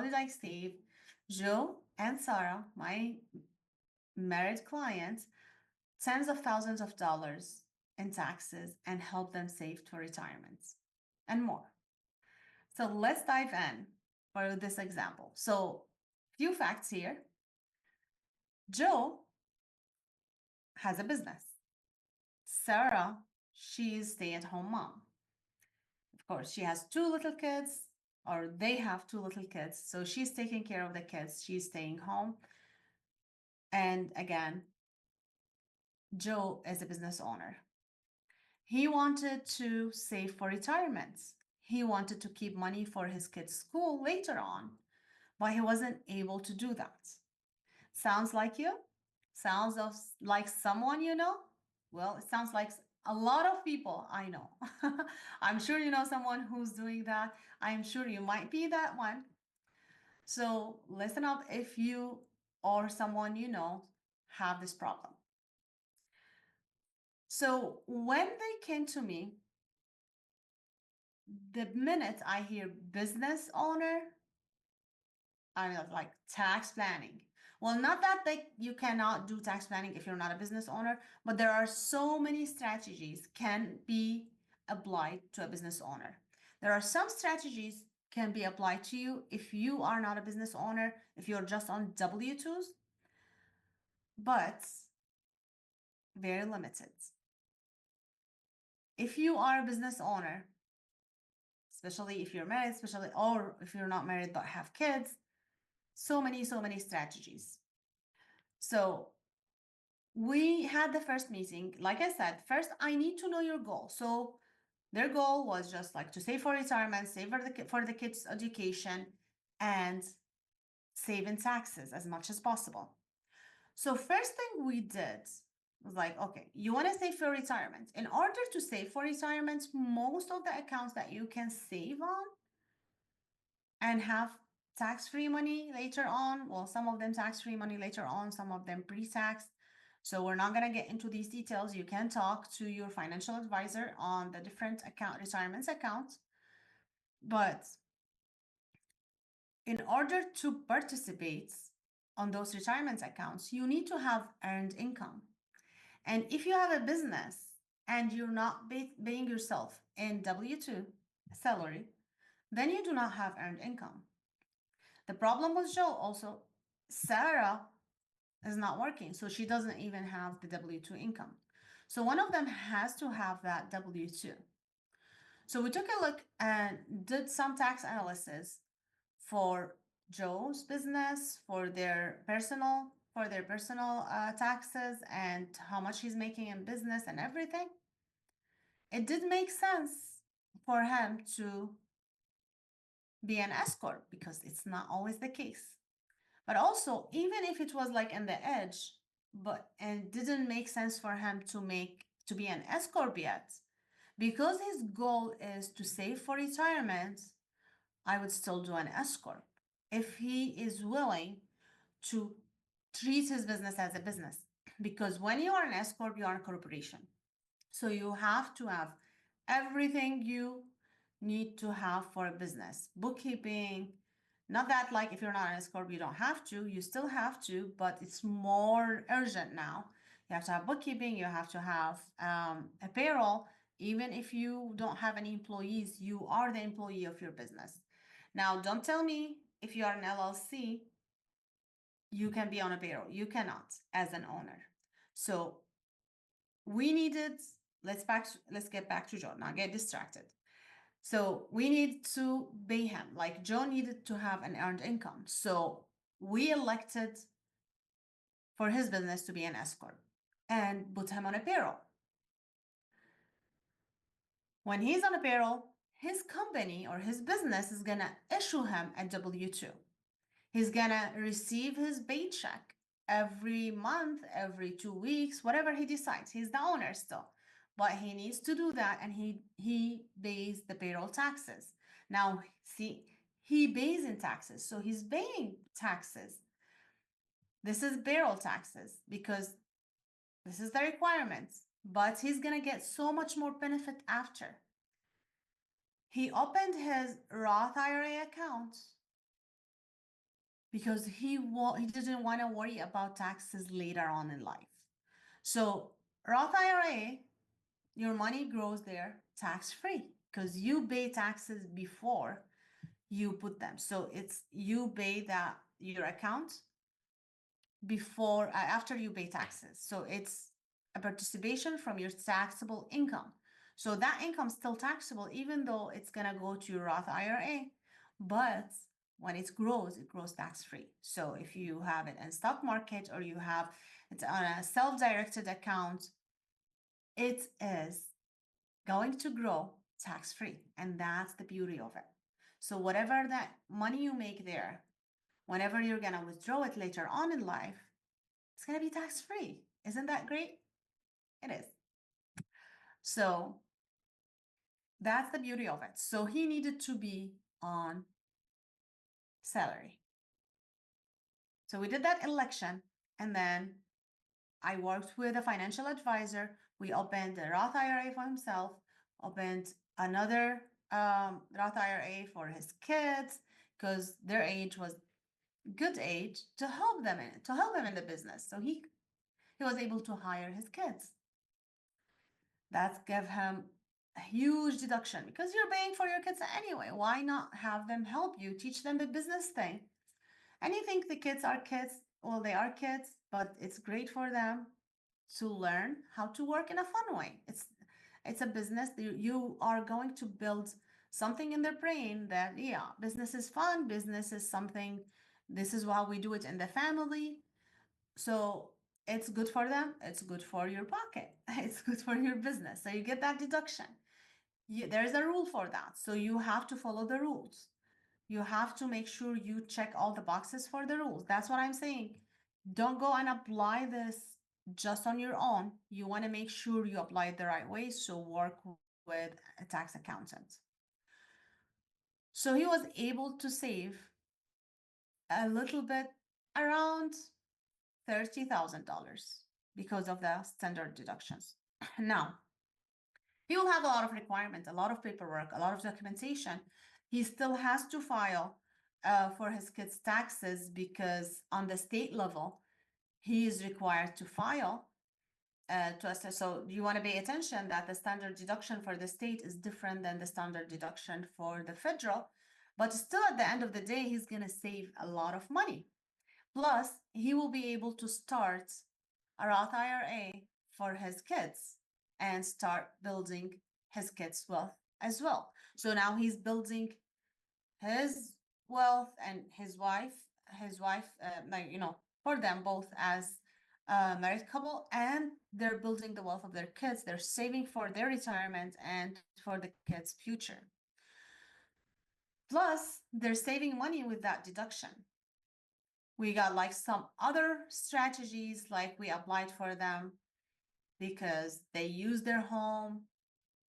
how did I save Joe and Sara, my married clients, tens of thousands of dollars in taxes and help them save for retirement and more. So let's dive in for this example. So, few facts here. Joe has a business. Sarah, she's stay-at-home mom. Of course, she has two little kids, or they have two little kids. So she's taking care of the kids. She's staying home. And again, Joe is a business owner. He wanted to save for retirement. He wanted to keep money for his kids' school later on, but he wasn't able to do that. Sounds like you? Sounds like someone you know? Well, it sounds like a lot of people I know. I'm sure you know someone who's doing that. I'm sure you might be that one. So listen up if you or someone you know have this problem. So when they came to me, the minute I hear business owner, I'm like tax planning. Well, not that you cannot do tax planning if you're not a business owner, but there are so many strategies can be applied to a business owner. There are some strategies can be applied to you if you are not a business owner, if you're just on W-2s, but very limited. If you are a business owner, especially if you're married, especially or if you're not married but have kids, so many strategies. So we had the first meeting. Like I said, first I need to know your goal. So their goal was just like to save for retirement, save for the kids' education, and save in taxes as much as possible. So first thing we did was like, okay, you want to save for retirement. In order to save for retirement, most of the accounts that you can save on and have tax-free money later on, well, some of them tax-free money later on, some of them pre-tax. So we're not going to get into these details. You can talk to your financial advisor on the different retirement accounts. But in order to participate on those retirement accounts, you need to have earned income. And if you have a business and you're not paying yourself in W-2 salary, then you do not have earned income. The problem with Joe also, Sarah is not working, so she doesn't even have the W-2 income. So one of them has to have that W-2. So we took a look and did some tax analysis for Joe's business, for their personal taxes and how much he's making in business and everything. It did make sense for him to be an S corp because it's not always the case. But also, even if it was like in the edge, and didn't make sense for him to be an S corp yet, because his goal is to save for retirement, I would still do an S corp if he is willing to treat his business as a business. Because when you are an S corp, you are a corporation, so you have to have everything you need to have for a business, bookkeeping. Not that like if you're not an S corp, you don't have to, you still have to, but it's more urgent now. You have to have bookkeeping, you have to have a payroll. Even if you don't have any employees, you are the employee of your business. Now, don't tell me if you are an LLC, you can be on a payroll. You cannot as an owner. So we needed, let's get back to Joe, not get distracted. So we need to pay him. Like Joe needed to have an earned income. So we elected for his business to be an S corp and put him on a payroll. When he's on a payroll, his company or his business is gonna issue him a W-2. He's gonna receive his paycheck every month, every 2 weeks, whatever he decides. He's the owner still, but he needs to do that, and he pays the payroll taxes. Now, see, he pays in taxes, so he's paying taxes. This is payroll taxes because this is the requirements, but he's gonna get so much more benefit after. He opened his Roth IRA account because he didn't want to worry about taxes later on in life. So Roth IRA, your money grows there tax free because you pay taxes before you put them. So it's you pay that your account before after you pay taxes. So it's a participation from your taxable income. So that income is still taxable even though it's gonna go to your Roth IRA, but when it grows tax free. So if you have it in stock market or you have it on a self-directed account, it is going to grow tax free, and that's the beauty of it. So whatever that money you make there, whenever you're gonna withdraw it later on in life, it's gonna be tax free. Isn't that great? It is. So that's the beauty of it. So he needed to be on salary. So we did that election, and then I worked with a financial advisor. We opened a Roth IRA for himself, opened another Roth IRA for his kids because their age was good age to help them in the business. So he was able to hire his kids. That gave him a huge deduction because you're paying for your kids anyway. Why not have them help you, teach them the business thing? And you think the kids are kids? Well, they are kids, but it's great for them to learn how to work in a fun way. It's a business. You are going to build something in their brain that yeah, business is fun. Business is something. This is how we do it in the family. So it's good for them. It's good for your pocket. It's good for your business. So you get that deduction. There's a rule for that. So you have to follow the rules. You have to make sure you check all the boxes for the rules. That's what I'm saying. Don't go and apply this just on your own. You want to make sure you apply it the right way. So work with a tax accountant. So he was able to save a little bit around $30,000 because of the standard deductions. Now, he will have a lot of requirements, a lot of paperwork, a lot of documentation. He still has to file for his kids' taxes because on the state level, he is required to file to assess. So you want to pay attention that the standard deduction for the state is different than the standard deduction for the federal. But still, at the end of the day, he's going to save a lot of money. Plus, he will be able to start a Roth IRA for his kids and start building his kids' wealth as well. So now he's building his wealth and his wife, like, for them both as a married couple, and they're building the wealth of their kids. They're saving for their retirement and for the kids' future. Plus, they're saving money with that deduction. We got like some other strategies, like we applied for them because they use their home.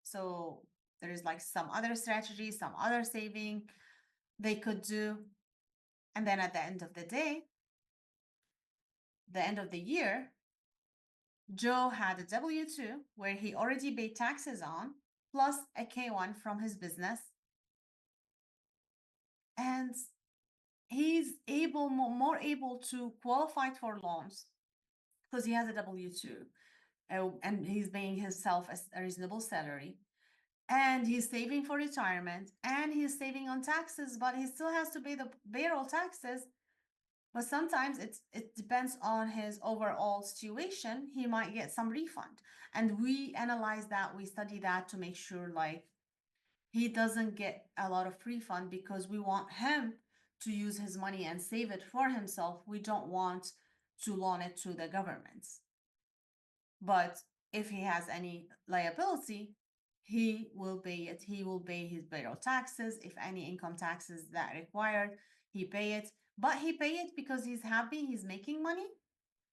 So there's like some other strategies, some other saving they could do. And then at the end of the day, the end of the year, Joe had a W-2 where he already paid taxes on, plus a K-1 from his business. And he's more able to qualify for loans because he has a W-2. And he's paying himself a reasonable salary, and he's saving for retirement, and he's saving on taxes, but he still has to pay the payroll taxes. But sometimes it depends on his overall situation. He might get some refund, and we analyze that, we study that to make sure like he doesn't get a lot of refund because we want him to use his money and save it for himself. We don't want to loan it to the government. But if he has any liability, he will pay it. He will pay his payroll taxes. If any income taxes that required, he pay it. But he pay it because he's happy, he's making money,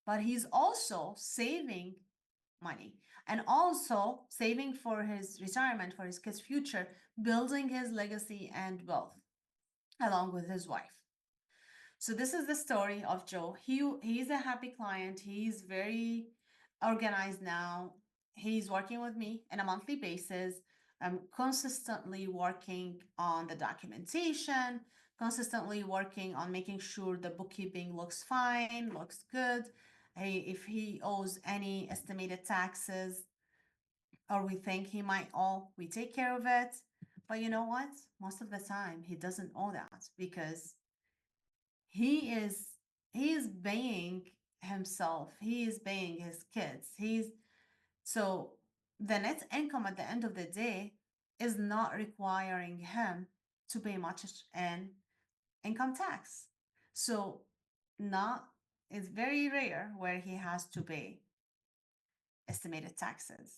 but he's also saving money and also saving for his retirement, for his kids' future, building his legacy and wealth along with his wife. So this is the story of Joe. He's a happy client. He's very organized now. He's working with me on a monthly basis. I'm consistently working on the documentation, consistently working on making sure the bookkeeping looks fine, looks good. If he owes any estimated taxes or we think he might owe, we take care of it. But you know what? Most of the time, he doesn't owe that because he is he is paying himself. He is paying his kids. So the net income at the end of the day is not requiring him to pay much in income tax. So not it's very rare where he has to pay estimated taxes.